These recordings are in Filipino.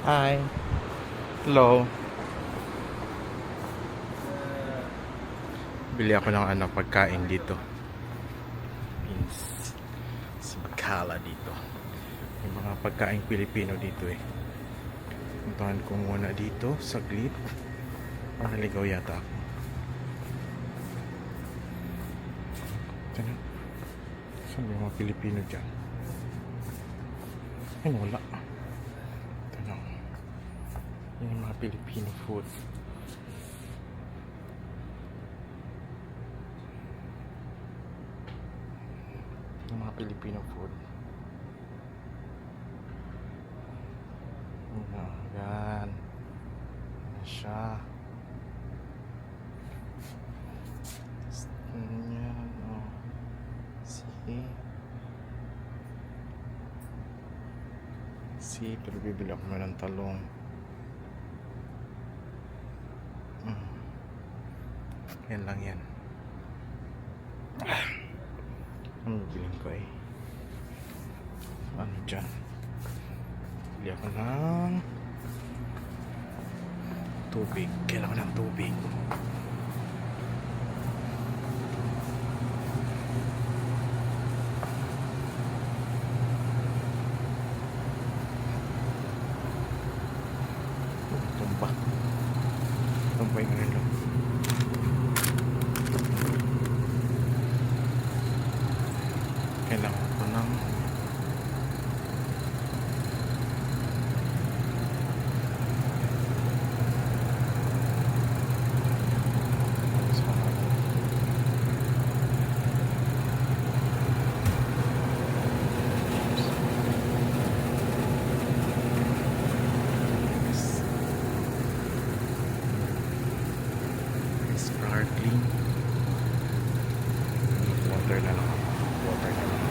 Hi. Hello. Bili ako ng pagkain dito. Means Sigkala dito. May mga pagkain Pilipino dito eh. Puntahan ko muna dito saglit. Naligaw yata ako. Ito na. Saan yung mga Pilipino dyan? Ay, wala. Ito na. Yan yung mga Filipino food. Yung mga Filipino food. Yan. Yan siya. Yan. Oh. Sige. Pero bibili ako na ng talong. Yan lang yan. Ano bibilin ko eh? Ano dyan? Bili ako ng tubig. Kailangan ng tubig. Tumba. Tumba yung relo. Kailangan ko ng sparkling water na lang. Water na lang.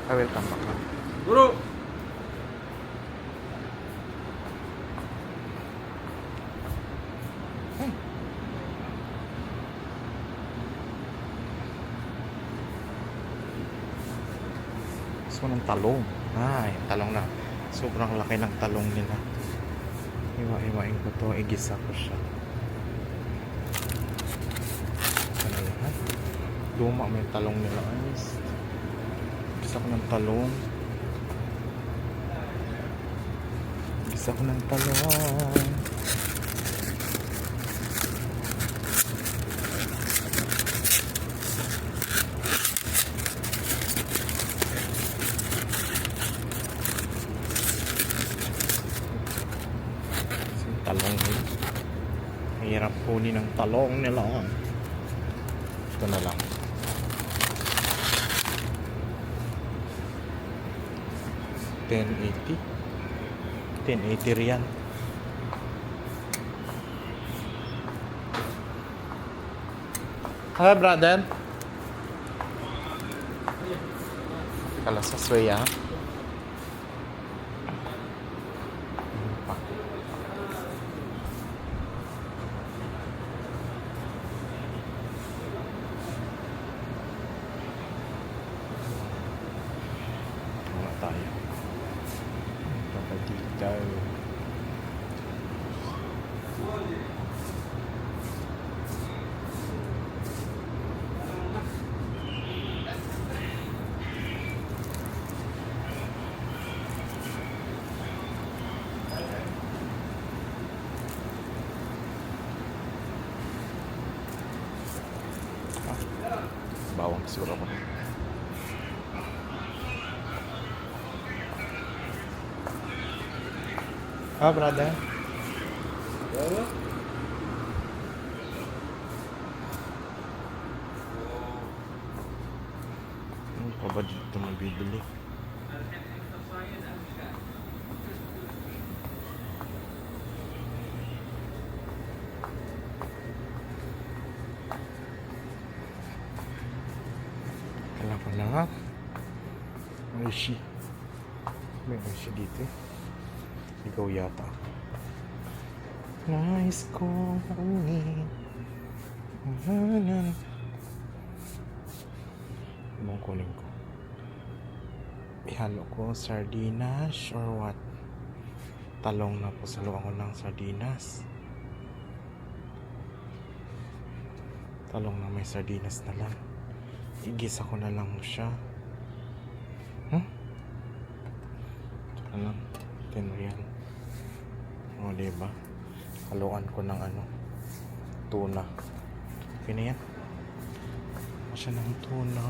I will come back now. Guru. Gusto ng talong. Yung talong na. Sobrang laki ng talong nila. Iwa-iwain ko to. Igisa ko siya. Ano lahat? Luma may talong nila. Guys. Igisa ko ng talong. Igisa ko ng talong. Talong nila. Mahirap kunin ng talong nila. Ito na lang. 1080. 1080 riyan. Hi brother. Kala sa suya. Tayo. Baka dito. Bawang siguro ko. Brother. Ano pa ba dito mabibili? Alam ko na. Oishi. May oishi dito eh. Ikaw yata. Nais kong kunin. Anong kunin ko? Ihalo ko sardinas or what? Talong na po sa luwa ko ng sardinas. Talong na may sardinas na lang. Igisa ko na lang siya. Ito na lang. 10 real. O, diba? Haluan ko ng tuna. Okay na yan. Masya ng tuna.